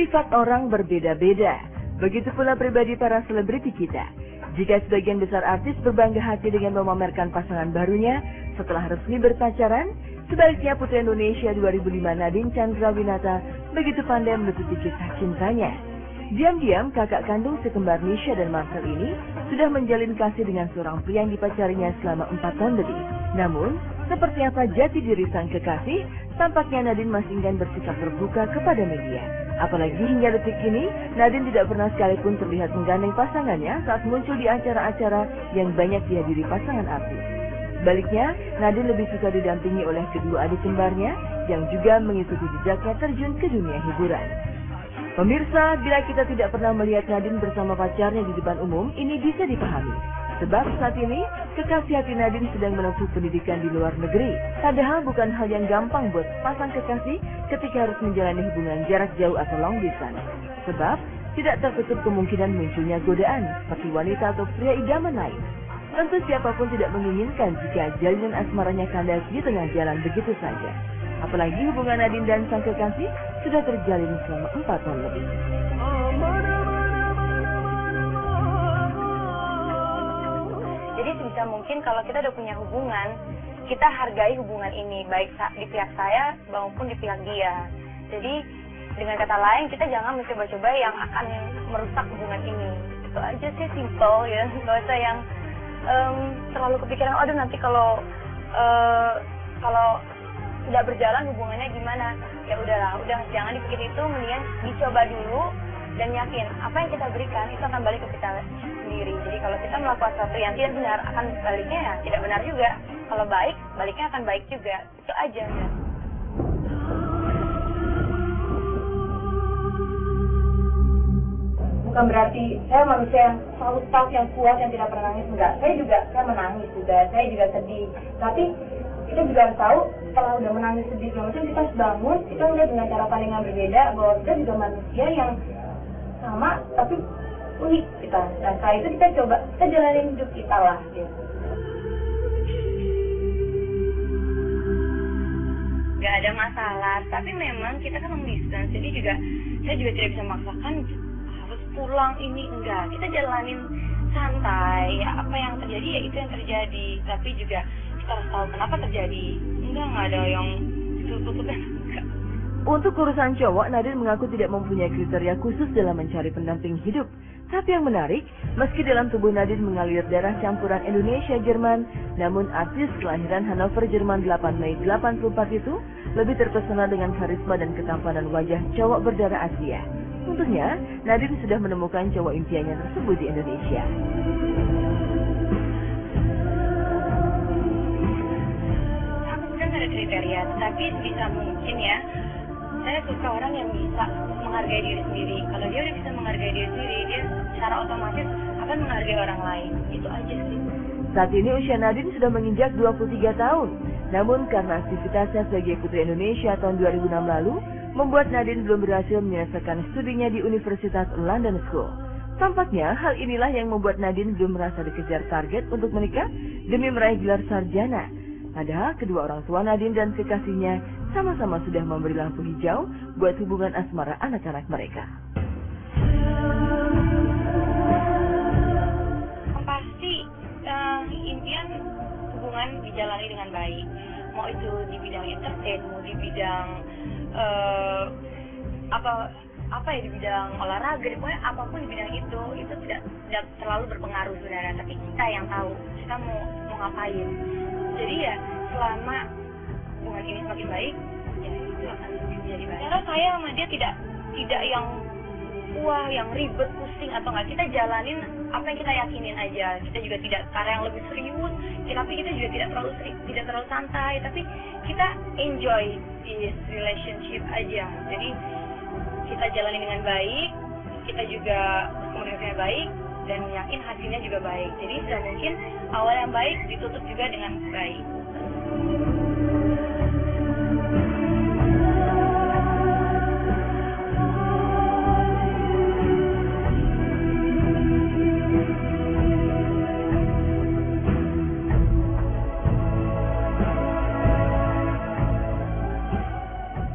Sifat orang berbeda-beda, begitu pula pribadi para selebriti kita. Jika sebagian besar artis berbangga hati dengan memamerkan pasangan barunya setelah resmi berpacaran, sebaliknya Putri Indonesia 2005 Nadine Chandrawinata begitu pandai menutupi kisah cintanya. Diam-diam kakak kandung sekembar Nisha dan Marcel ini sudah menjalin kasih dengan seorang pria yang dipacarinya selama 4 tahun lebih. Namun, seperti apa jati diri sang kekasih, tampaknya Nadine masih enggan bersikap terbuka kepada media. Apalagi hingga detik ini, Nadine tidak pernah sekalipun terlihat menggandeng pasangannya saat muncul di acara-acara yang banyak dihadiri pasangan artis. Sebaliknya, Nadine lebih suka didampingi oleh kedua adik kembarnya yang juga mengikuti jejaknya terjun ke dunia hiburan. Pemirsa, bila kita tidak pernah melihat Nadine bersama pacarnya di depan umum, ini bisa dipahami. Sebab saat ini, kekasih hati Nadine sedang menempuh pendidikan di luar negeri. Padahal bukan hal yang gampang buat pasang kekasih ketika harus menjalani hubungan jarak jauh atau long distance. Sebab, tidak tertutup kemungkinan munculnya godaan seperti wanita atau pria idaman lain. Tentu siapapun tidak menginginkan jika jalinan asmaranya kandas di tengah jalan begitu saja. Apalagi hubungan Nadine dan sang kekasih sudah terjalin selama 4 tahun lebih. Jadi sebisa mungkin kalau kita udah punya hubungan, kita hargai hubungan ini, baik di pihak saya maupun di pihak dia. Jadi dengan kata lain, kita jangan mencoba-coba yang akan merusak hubungan ini. Itu aja sih, simple ya, nggak usah yang terlalu kepikiran, aduh nanti kalau tidak berjalan hubungannya gimana. Ya udahlah, udah jangan dipikir itu, mendingan dicoba dulu dan yakin apa yang kita berikan itu akan balik ke kita sendiri. Jadi kalau kita melakukan sesuatu yang tidak benar, akan baliknya ya tidak benar juga. Kalau baik, baliknya akan baik juga. Itu aja ya. Bukan berarti saya manusia yang selalu tough, yang kuat, yang tidak pernah nangis. Enggak, saya menangis juga, saya juga sedih. Tapi kita juga harus tahu setelah udah menangis sedih, macam kita harus bangun, kita udah dengan cara pandang yang berbeda, bahwa kita juga manusia yang sama tapi unik kita. Dan setelah itu kita jalanin hidup kita lah gitu. Gak ada masalah, tapi memang kita kan long distance, jadi saya juga tidak bisa memaksakan harus pulang ini, enggak. Kita jalanin santai, ya apa yang terjadi ya itu yang terjadi, tapi juga kita harus tahu kenapa terjadi. Enggak ada yang tutup-tutupin. Untuk urusan cowok, Nadine mengaku tidak mempunyai kriteria khusus dalam mencari pendamping hidup. Tapi yang menarik, meski dalam tubuh Nadine mengalir darah campuran Indonesia-Jerman, namun artis kelahiran Hannover, Jerman 8 Mei 84 itu lebih terpesona dengan karisma dan ketampanan wajah cowok berdarah Asia. Tentunya, Nadine sudah menemukan cowok impiannya tersebut di Indonesia. Aku sebenarnya ada kriteria, tapi bisa mungkin ya, saya suka orang yang bisa menghargai diri sendiri. Kalau dia udah bisa menghargai diri sendiri, dia secara otomatis akan menghargai orang lain. Itu aja sih. Saat ini usia Nadine sudah menginjak 23 tahun. Namun karena aktivitasnya sebagai Putri Indonesia tahun 2006 lalu, membuat Nadine belum berhasil menyelesaikan studinya di Universitas London School. Tampaknya hal inilah yang membuat Nadine belum merasa dikejar target untuk menikah demi meraih gelar sarjana. Padahal kedua orang tua Nadine dan kekasihnya sama-sama sudah memberi lampu hijau buat hubungan asmara anak-anak mereka. Pasti impian hubungan dijalani dengan baik. Mau itu di bidang entertain, mau di bidang di bidang olahraga, pokoknya apapun di bidang itu tidak terlalu berpengaruh sebenarnya. Tapi kita yang tahu kita mau ngapain. Jadi ya selama hubungan ini semakin baik, ya itu akan menjadi baik. Karena saya sama dia tidak yang wah yang ribet, pusing atau enggak. Kita jalanin apa yang kita yakinin aja. Kita juga tidak cara yang lebih serius, tapi kita juga tidak terlalu santai. Tapi kita enjoy this relationship aja. Jadi kita jalani dengan baik, kita juga komunikasinya baik, dan yakin hasilnya juga baik. Jadi sudah mungkin awal yang baik ditutup juga dengan baik.